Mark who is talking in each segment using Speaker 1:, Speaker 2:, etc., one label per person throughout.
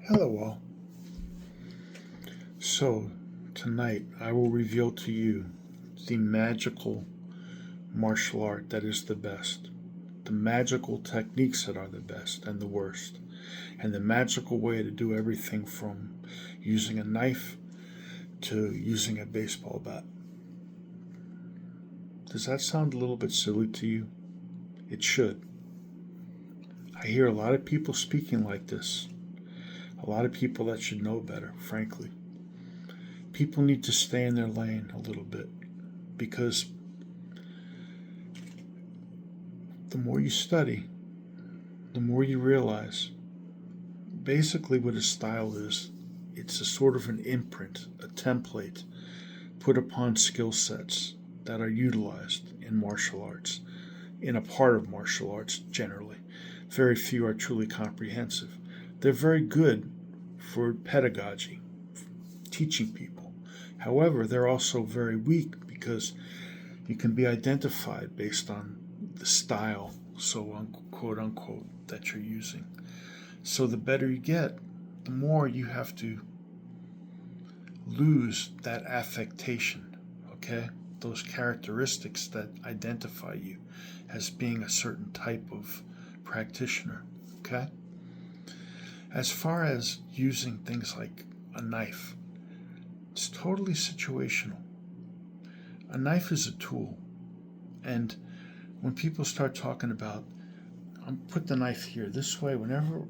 Speaker 1: Hello, all. So, tonight I will reveal to you the magical martial art that is the best, the magical techniques that are the best and the worst, and the magical way to do everything from using a knife to using a baseball bat. Does that sound a little bit silly to you? It should. I hear a lot of people speaking like this, a lot of people that should know better, frankly. People need to stay in their lane a little bit because the more you study, the more you realize basically what a style is. It's a sort of an imprint, a template put upon skill sets that are utilized in martial arts, in a part of martial arts generally. Very few are truly comprehensive. They're very good for pedagogy, teaching people. However, they're also very weak because you can be identified based on the style, so quote unquote, that you're using. So the better you get, the more you have to lose that affectation, okay? Those characteristics that identify you as being a certain type of practitioner, okay? As far as using things like a knife, it's totally situational. A knife is a tool, and when people start talking about, put the knife here this way, whenever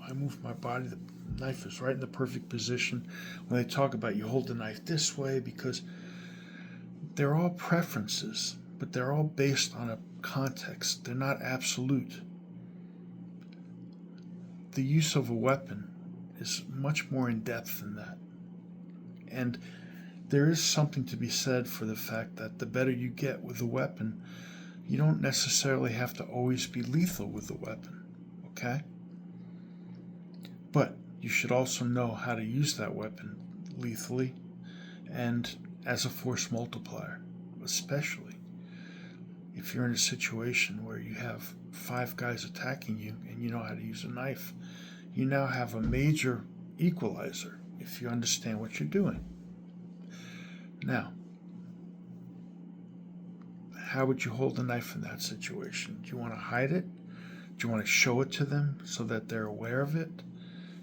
Speaker 1: I move my body, the knife is right in the perfect position. When they talk about you hold the knife this way, because they're all preferences, but they're all based on a context. They're not absolute. The use of a weapon is much more in depth than that. And there is something to be said for the fact that the better you get with the weapon, you don't necessarily have to always be lethal with the weapon, okay? But you should also know how to use that weapon lethally and as a force multiplier, especially if you're in a situation where you have 5 guys attacking you and you know how to use a knife. You now have a major equalizer if you understand what you're doing. Now, how would you hold a knife in that situation? Do you want to hide it? Do you want to show it to them so that they're aware of it?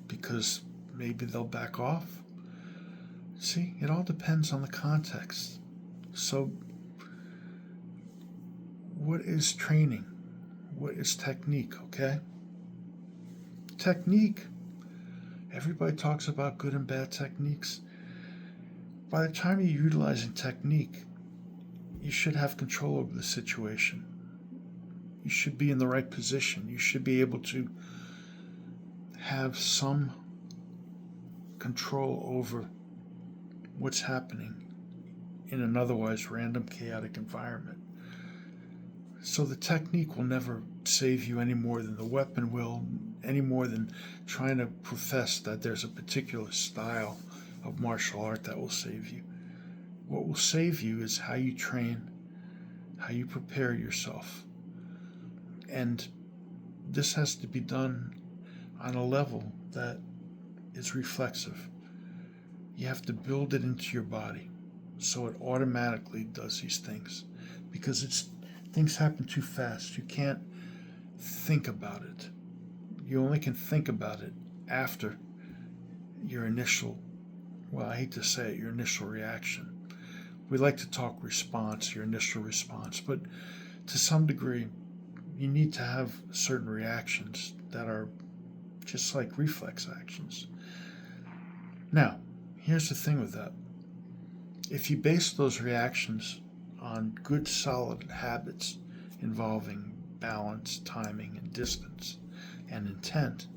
Speaker 1: Because maybe they'll back off? See, it all depends on the context. So, what is training? What is technique, okay? Technique, everybody talks about good and bad techniques. By the time you're utilizing technique, you should have control over the situation. You should be in the right position. You should be able to have some control over what's happening in an otherwise random, chaotic environment. So the technique will never save you any more than the weapon will, any more than trying to profess that there's a particular style of martial art that will save you. What will save you is how you train, how you prepare yourself. And this has to be done on a level that is reflexive. You have to build it into your body so it automatically does these things because things happen too fast. You can't think about it. You only can think about it after your initial, well, I hate to say it, your initial reaction. We like to talk response, your initial response, but to some degree, you need to have certain reactions that are just like reflex actions. Now, here's the thing with that. If you base those reactions on good solid habits involving balance, timing, and distance, and intent,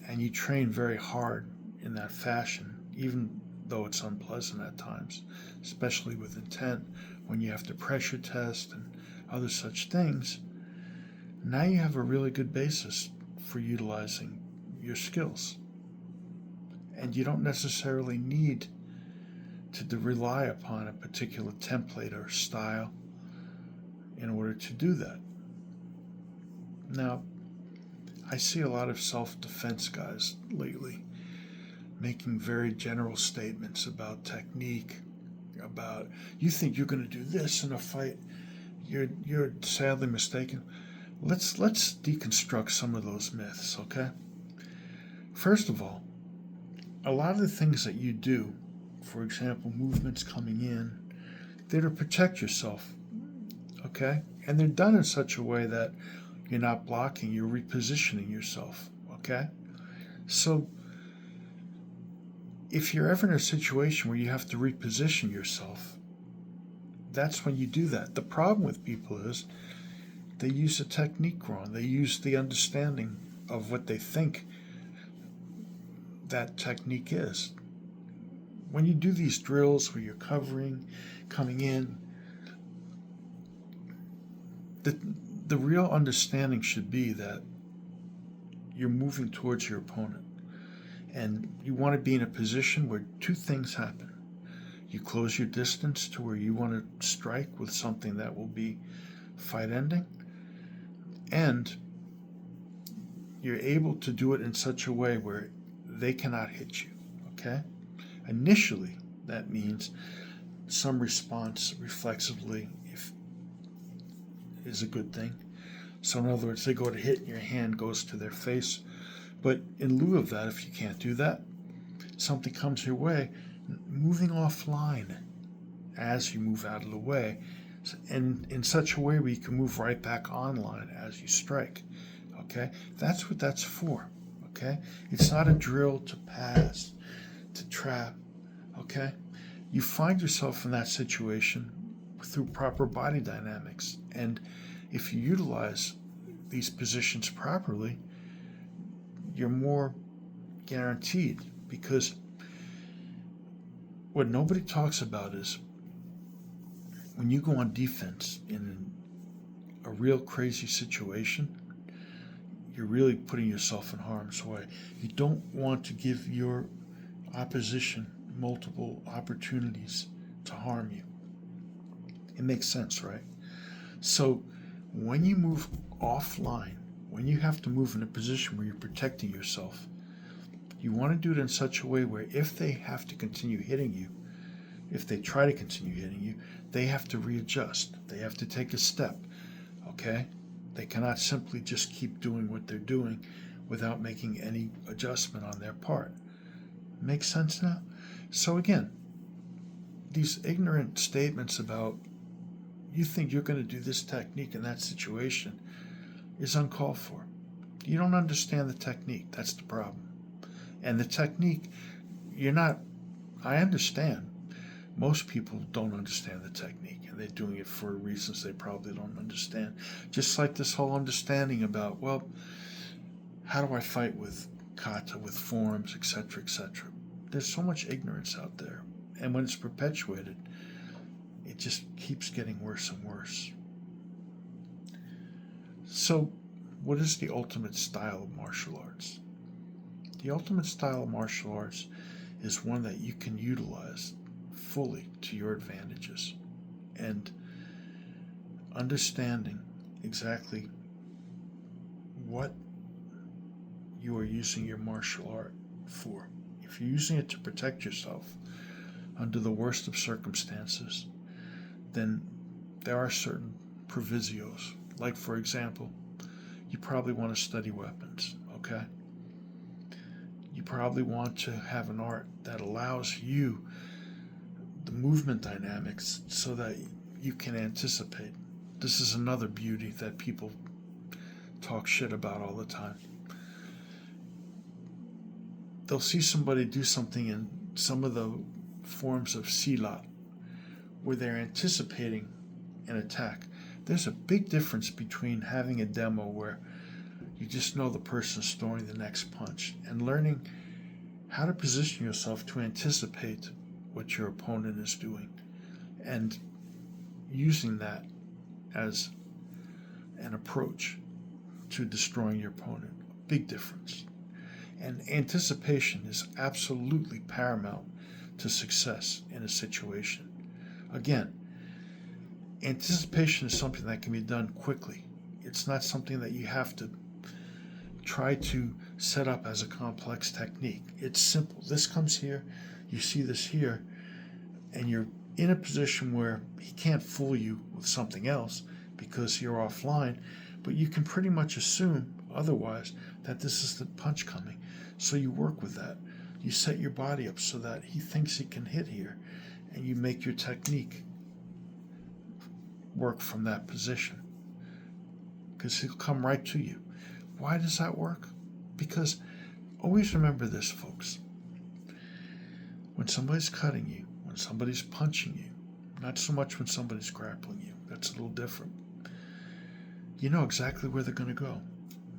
Speaker 1: and you train very hard in that fashion, even though it's unpleasant at times, especially with intent, when you have to pressure test and other such things, now you have a really good basis for utilizing your skills. And you don't necessarily need to rely upon a particular template or style in order to do that. Now, I see a lot of self-defense guys lately making very general statements about technique, about you think you're going to do this in a fight. You're sadly mistaken. Let's deconstruct some of those myths, okay? First of all, a lot of the things that you do, for example, movements coming in, they're to protect yourself, okay? And they're done in such a way that you're not blocking, you're repositioning yourself, okay? So if you're ever in a situation where you have to reposition yourself, that's when you do that. The problem with people is they use the technique wrong. They use the understanding of what they think that technique is. When you do these drills where you're covering, coming in, the real understanding should be that you're moving towards your opponent. And you want to be in a position where two things happen. You close your distance to where you want to strike with something that will be fight ending, and you're able to do it in such a way where they cannot hit you, okay? Initially, that means some response reflexively is a good thing. So in other words, they go to hit and your hand goes to their face. But in lieu of that, if you can't do that, something comes your way, moving offline as you move out of the way, and in such a way where you can move right back online as you strike. Okay? That's what that's for. Okay? It's not a drill to pass, to trap. Okay? You find yourself in that situation through proper body dynamics. And if you utilize these positions properly, you're more guaranteed, because what nobody talks about is when you go on defense in a real crazy situation, you're really putting yourself in harm's way. You don't want to give your opposition multiple opportunities to harm you. It makes sense, right? So when you move offline, when you have to move in a position where you're protecting yourself, you want to do it in such a way where if they have to continue hitting you, if they try to continue hitting you, they have to readjust. They have to take a step, okay? They cannot simply just keep doing what they're doing without making any adjustment on their part. Make sense now? So again, these ignorant statements about you think you're going to do this technique in that situation is uncalled for. You don't understand the technique. That's the problem. And the technique, I understand. Most people don't understand the technique, and they're doing it for reasons they probably don't understand. Just like this whole understanding about, well, how do I fight with kata, with forms, etc., etc. There's so much ignorance out there. And when it's perpetuated, it just keeps getting worse and worse. So, what is the ultimate style of martial arts? The ultimate style of martial arts is one that you can utilize fully to your advantages, and understanding exactly what you are using your martial art for. If you're using it to protect yourself under the worst of circumstances, then there are certain provisos. Like, for example, you probably want to study weapons, okay? You probably want to have an art that allows you the movement dynamics so that you can anticipate. This is another beauty that people talk shit about all the time. They'll see somebody do something in some of the forms of silat where they're anticipating an attack. There's a big difference between having a demo where you just know the person's throwing the next punch and learning how to position yourself to anticipate what your opponent is doing and using that as an approach to destroying your opponent. Big difference. And anticipation is absolutely paramount to success in a situation. Again, anticipation is something that can be done quickly. It's not something that you have to try to set up as a complex technique. It's simple. This comes here, you see this here, and you're in a position where he can't fool you with something else because you're offline, but you can pretty much assume otherwise that this is the punch coming. So you work with that. You set your body up so that he thinks he can hit here, and you make your technique work from that position because he'll come right to you. Why does that work? Because always remember this, folks. When somebody's cutting you, when somebody's punching you, not so much when somebody's grappling you, that's a little different. You know exactly where they're going to go,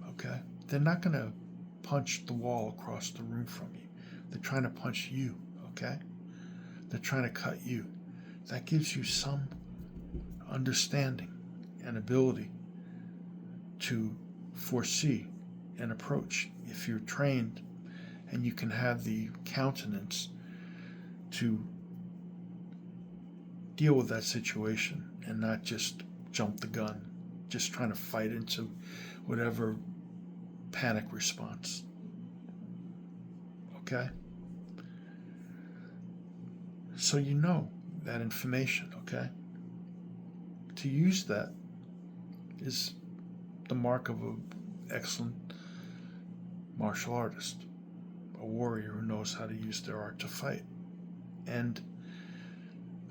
Speaker 1: okay? They're not going to punch the wall across the room from you. They're trying to punch you, okay? They're trying to cut you. That gives you some understanding and ability to foresee an approach if you're trained, and you can have the countenance to deal with that situation and not just jump the gun, just trying to fight into whatever panic response. Okay? So you know that information, okay? To use that is the mark of an excellent martial artist, a warrior who knows how to use their art to fight. And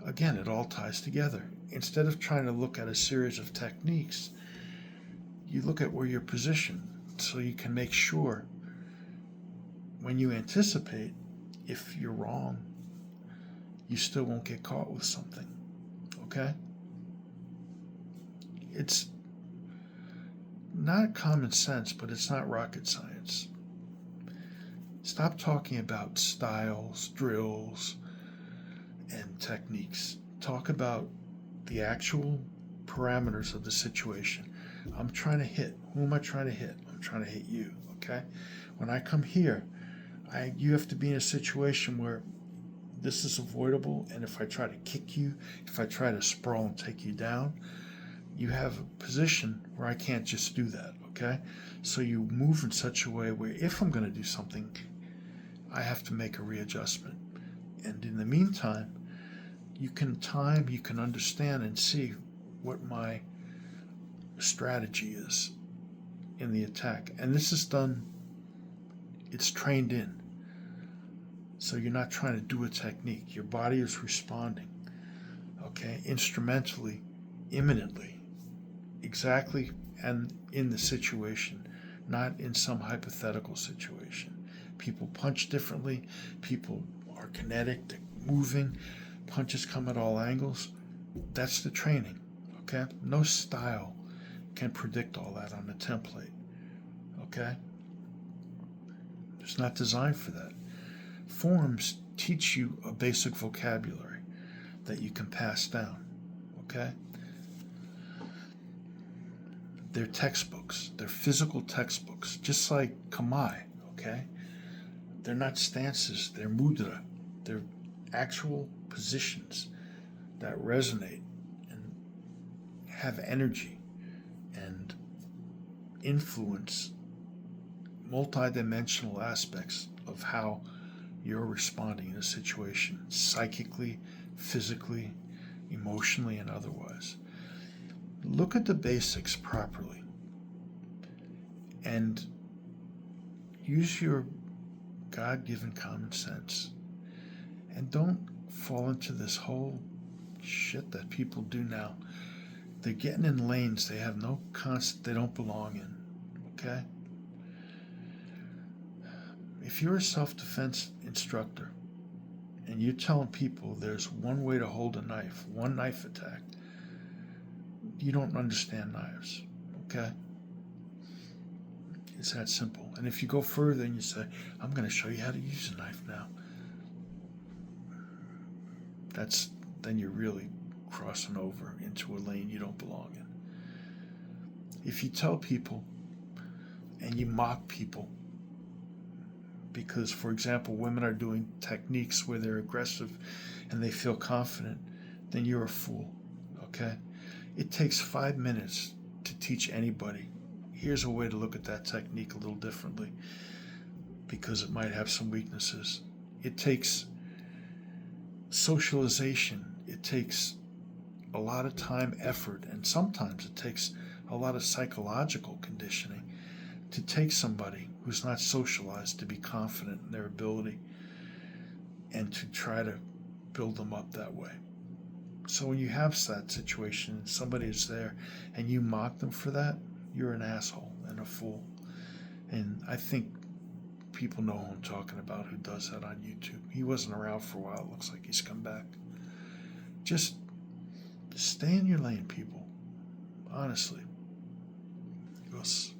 Speaker 1: again, it all ties together. Instead of trying to look at a series of techniques, you look at where you're positioned so you can make sure when you anticipate, if you're wrong, you still won't get caught with something. Okay? It's not common sense, but it's not rocket science. Stop talking about styles, drills, and techniques. Talk about the actual parameters of the situation. I'm trying to hit. Who am I trying to hit? I'm trying to hit you, okay? When I come here, you have to be in a situation where this is avoidable, and if I try to kick you, if I try to sprawl and take you down, you have a position where I can't just do that, okay? So you move in such a way where if I'm going to do something, I have to make a readjustment. And in the meantime, you can understand and see what my strategy is in the attack. And this is done, it's trained in. So you're not trying to do a technique. Your body is responding, okay, instrumentally, imminently, exactly, and in the situation, not in some hypothetical situation. People punch differently. People are kinetic, they're moving. Punches come at all angles. That's the training, okay? No style can predict all that on a template, okay? It's not designed for that. Forms teach you a basic vocabulary that you can pass down, okay? They're textbooks. They're physical textbooks, just like Kamai, okay? They're not stances. They're mudra. They're actual positions that resonate and have energy and influence multidimensional aspects of how you're responding in a situation, psychically, physically, emotionally, and otherwise. Look at the basics properly and use your God-given common sense, and don't fall into this whole shit that people do now. They're getting in lanes they have no they don't belong in, okay? If you're a self-defense instructor and you're telling people there's one way to hold a knife, one knife attack, you don't understand knives, okay? It's that simple. And if you go further and you say, I'm going to show you how to use a knife now, then you're really crossing over into a lane you don't belong in. If you tell people and you mock people because, for example, women are doing techniques where they're aggressive and they feel confident, then you're a fool, okay? It takes 5 minutes to teach anybody here's a way to look at that technique a little differently because it might have some weaknesses. It takes socialization, it takes a lot of time, effort, and sometimes it takes a lot of psychological conditioning to take somebody who's not socialized to be confident in their ability and to try to build them up that way. So when you have that situation and somebody is there and you mock them for that, you're an asshole and a fool. And I think people know who I'm talking about who does that on YouTube. He wasn't around for a while. It looks like he's come back. Just stay in your lane, people. Honestly. Yes.